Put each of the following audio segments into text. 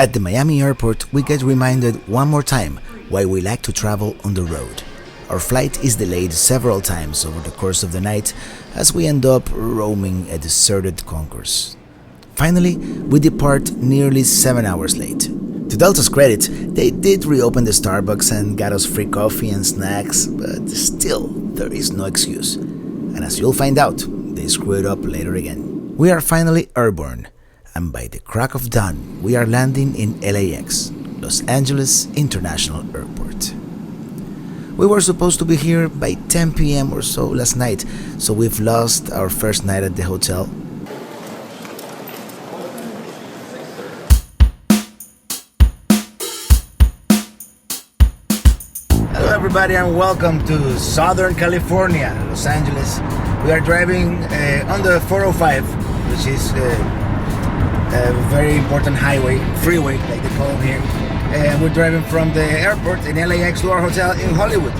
At the Miami airport, we get reminded one more time why we like to travel on the road. Our flight is delayed several times over the course of the night as we end up roaming a deserted concourse. Finally, we depart nearly 7 hours late. To Delta's credit, they did reopen the Starbucks and got us free coffee and snacks, but still, there is no excuse. And as you'll find out, they screw it up later again. We are finally airborne, and by the crack of dawn, we are landing in LAX, Los Angeles International Airport. We were supposed to be here by 10 p.m. or so last night, so we've lost our first night at the hotel. Hello everybody and welcome to Southern California, Los Angeles. We are driving on the 405, which is a very important freeway like they call it here. And we're driving from the airport in LAX to our hotel in Hollywood.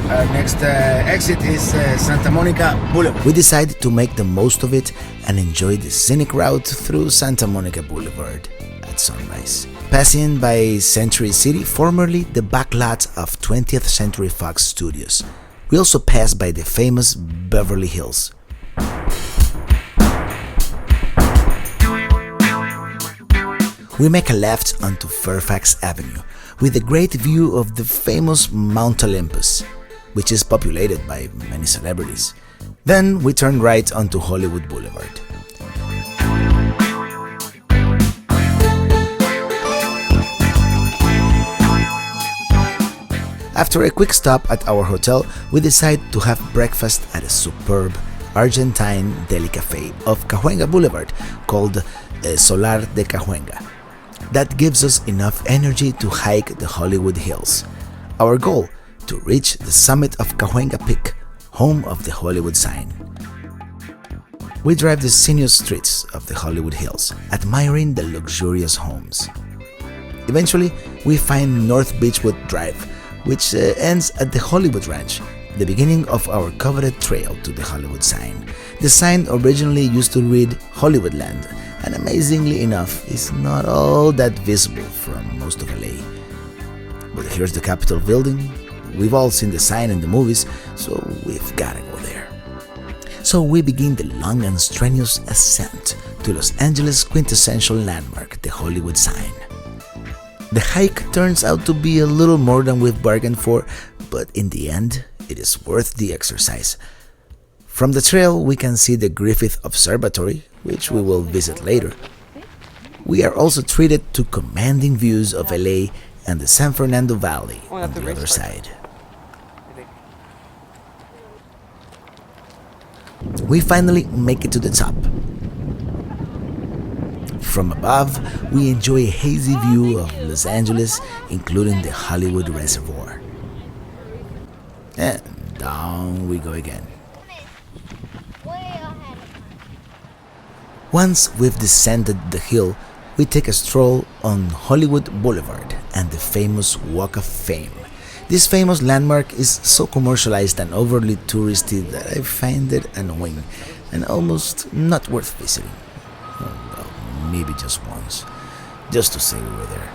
Our next exit is Santa Monica Boulevard. We decided to make the most of it and enjoy the scenic route through Santa Monica Boulevard at sunrise. Passing by Century City, formerly the backlot of 20th Century Fox Studios. We also passed by the famous Beverly Hills. We make a left onto Fairfax Avenue with a great view of the famous Mount Olympus, which is populated by many celebrities. Then we turn right onto Hollywood Boulevard. After a quick stop at our hotel, we decide to have breakfast at a superb Argentine deli cafe of Cahuenga Boulevard called Solar de Cahuenga. That gives us enough energy to hike the Hollywood Hills. Our goal, to reach the summit of Cahuenga Peak, home of the Hollywood sign. We drive the sinuous streets of the Hollywood Hills, admiring the luxurious homes. Eventually, we find North Beachwood Drive, which ends at the Hollywood Ranch, the beginning of our coveted trail to the Hollywood sign. The sign originally used to read Hollywoodland, and amazingly enough, is not all that visible from most of LA. But here's the Capitol building. We've all seen the sign in the movies, so we've gotta go there. So we begin the long and strenuous ascent to Los Angeles' quintessential landmark, the Hollywood sign. The hike turns out to be a little more than we've bargained for, but in the end, it is worth the exercise. From the trail, we can see the Griffith Observatory, which we will visit later. We are also treated to commanding views of LA and the San Fernando Valley on the other side. We finally make it to the top. From above, we enjoy a hazy view of Los Angeles, including the Hollywood Reservoir. And down we go again. Once we've descended the hill, we take a stroll on Hollywood Boulevard and the famous Walk of Fame. This famous landmark is so commercialized and overly touristy that I find it annoying and almost not worth visiting. Well, maybe just once, just to say we were there.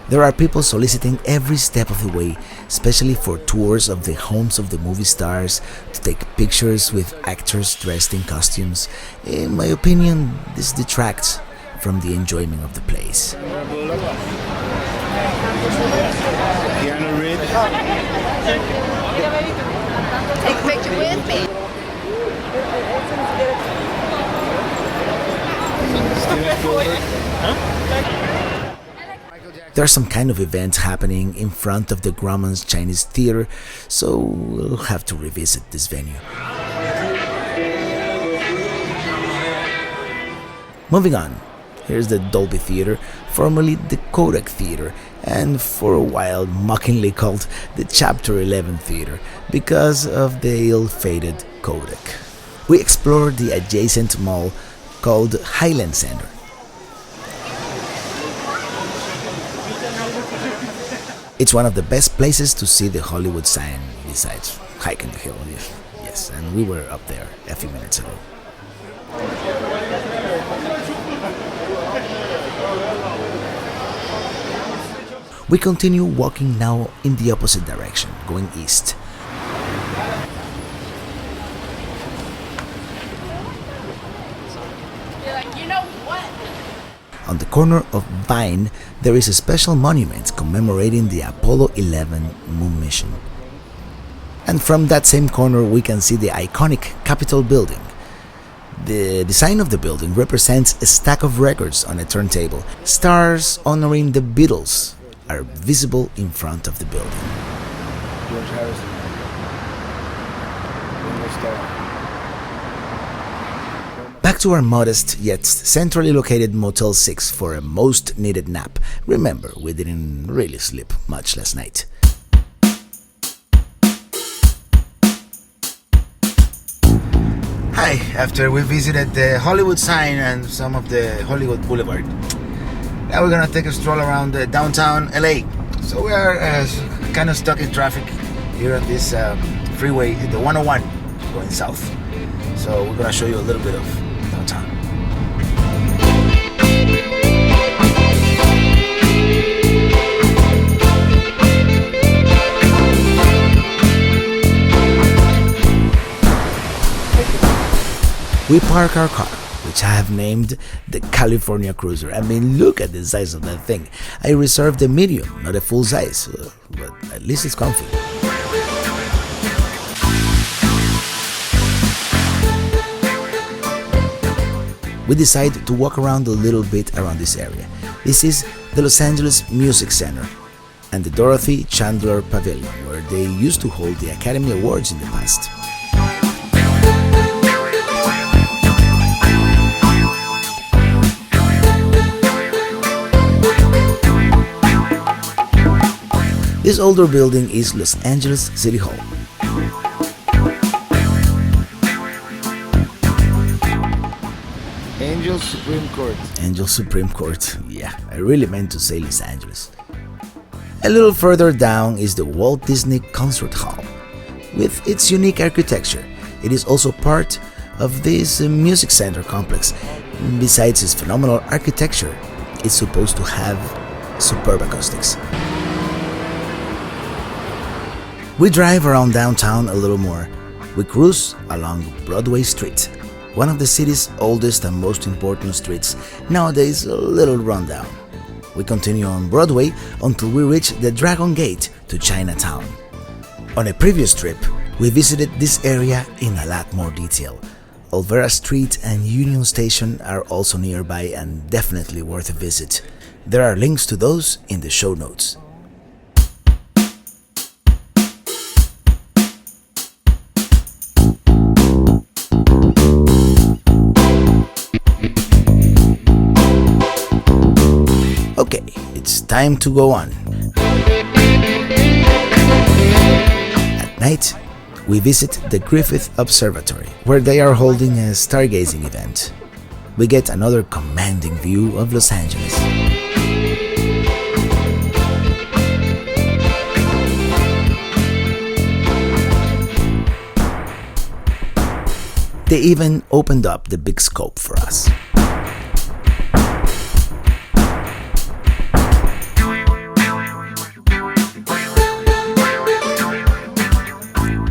There are people soliciting every step of the way, especially for tours of the homes of the movie stars, to take pictures with actors dressed in costumes. In my opinion, this detracts from the enjoyment of the place. Take a picture with me. There's some kind of event happening in front of the Grauman's Chinese Theater, so we'll have to revisit this venue. Moving on, here's the Dolby Theater, formerly the Kodak Theater, and for a while mockingly called the Chapter 11 Theater because of the ill-fated Kodak. We explored the adjacent mall called Highland Center. It's one of the best places to see the Hollywood sign besides hiking the hill. Yes, and we were up there a few minutes ago. We continue walking now in the opposite direction, going east. You're like, you know what? On the corner of Vine, there is a special monument commemorating the Apollo 11 moon mission. And from that same corner, we can see the iconic Capitol building. The design of the building represents a stack of records on a turntable. Stars honoring the Beatles are visible in front of the building. George Harrison. Ringo Starr. Back to our modest yet centrally located Motel 6 for a most needed nap. Remember, we didn't really sleep much last night. Hi, after we visited the Hollywood sign and some of the Hollywood Boulevard, now we're gonna take a stroll around downtown LA. So we are kind of stuck in traffic here on this freeway, the 101, going south. So we're gonna show you a little bit of downtown. We park our car, which I have named the California Cruiser. I mean, look at the size of that thing. I reserved a medium, not a full size, but at least it's comfy. We decided to walk around a little bit around this area. This is the Los Angeles Music Center and the Dorothy Chandler Pavilion, where they used to hold the Academy Awards in the past. This older building is Los Angeles City Hall. Angel Supreme Court. Angel Supreme Court. Yeah, I really meant to say Los Angeles. A little further down is the Walt Disney Concert Hall. With its unique architecture, it is also part of this music center complex. Besides its phenomenal architecture, it's supposed to have superb acoustics. We drive around downtown a little more. We cruise along Broadway Street, one of the city's oldest and most important streets, nowadays a little rundown. We continue on Broadway until we reach the Dragon Gate to Chinatown. On a previous trip, we visited this area in a lot more detail. Olvera Street and Union Station are also nearby and definitely worth a visit. There are links to those in the show notes. Okay, it's time to go on. At night, we visit the Griffith Observatory, where they are holding a stargazing event. We get another commanding view of Los Angeles. They even opened up the big scope for us.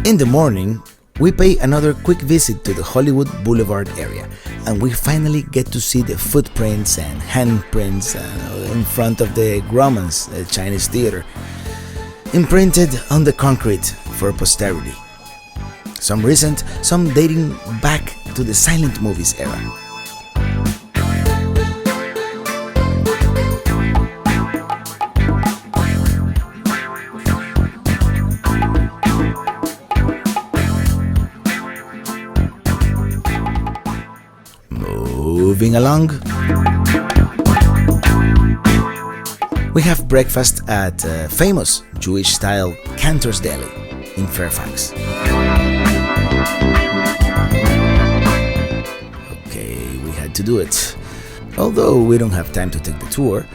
In the morning, we pay another quick visit to the Hollywood Boulevard area, and we finally get to see the footprints and handprints in front of the Grauman's Chinese theater, imprinted on the concrete for posterity. Some recent, some dating back to the silent movies era. Moving along, we have breakfast at famous Jewish-style Cantor's Deli in Fairfax. Okay, we had to do it. Although we don't have time to take the tour,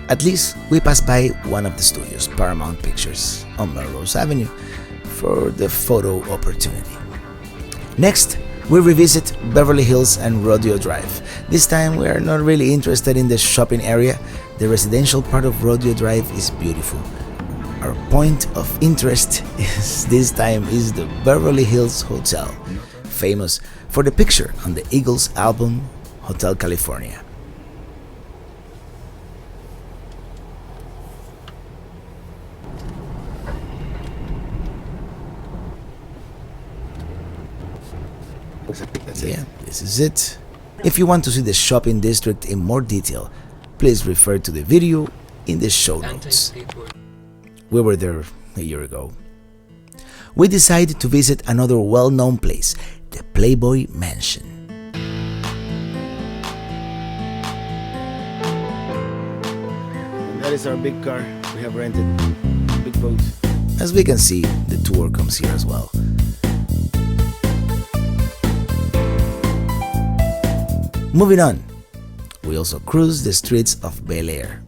at least we passed by one of the studios, Paramount Pictures, on Melrose Avenue, for the photo opportunity. Next, we revisit Beverly Hills and Rodeo Drive. This time we are not really interested in the shopping area, The residential part of Rodeo Drive is beautiful. Our point of interest this time is the Beverly Hills Hotel, famous for the picture on the Eagles album Hotel California. Yeah, this is it. If you want to see the shopping district in more detail, please refer to the video in the show notes. We were there a year ago. We decided to visit another well-known place, the Playboy Mansion. That is our big car we have rented. Big boat. As we can see, the tour comes here as well. Moving on, we also cruise the streets of Bel Air.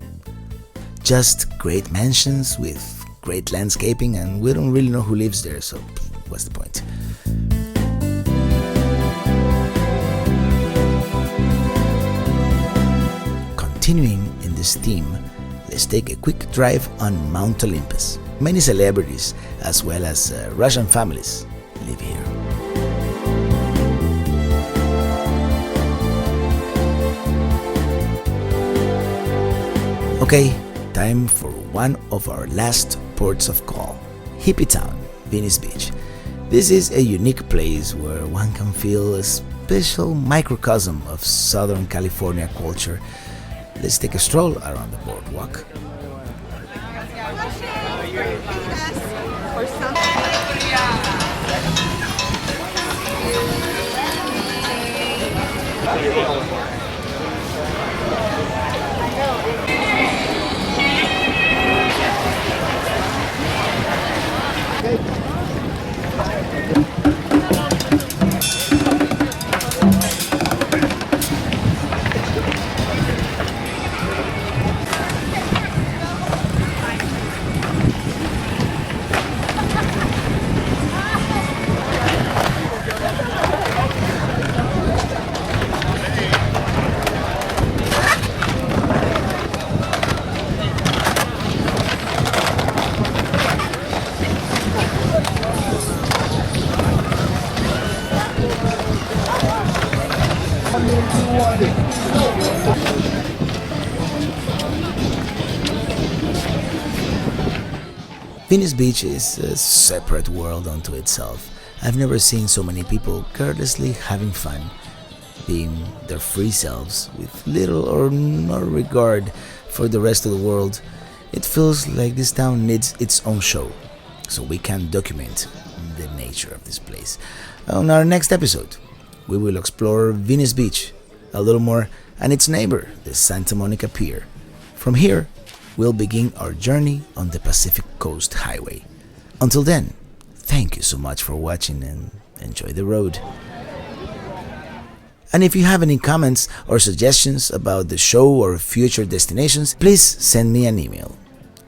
Just great mansions with great landscaping, and we don't really know who lives there, so what's the point? Continuing in this theme, let's take a quick drive on Mount Olympus. Many celebrities, as well as Russian families, live here. Okay, time for one of our last ports of call, Hippie Town, Venice Beach. This is a unique place where one can feel a special microcosm of Southern California culture. Let's take a stroll around the boardwalk. Venice Beach is a separate world unto itself. I've never seen so many people carelessly having fun, being their free selves with little or no regard for the rest of the world. It feels like this town needs its own show, so we can document the nature of this place. On our next episode, we will explore Venice Beach a little more and its neighbor, the Santa Monica Pier. From here, we'll begin our journey on the Pacific Coast Highway. Until then, thank you so much for watching and enjoy the road. And if you have any comments or suggestions about the show or future destinations, please send me an email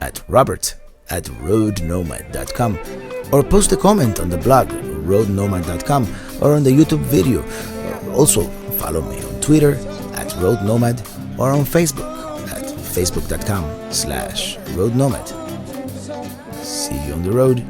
at robert@roadnomad.com or post a comment on the blog roadnomad.com or on the YouTube video. Also, follow me on Twitter at roadnomad or on Facebook at facebook.com/roadnomad. See you on the road.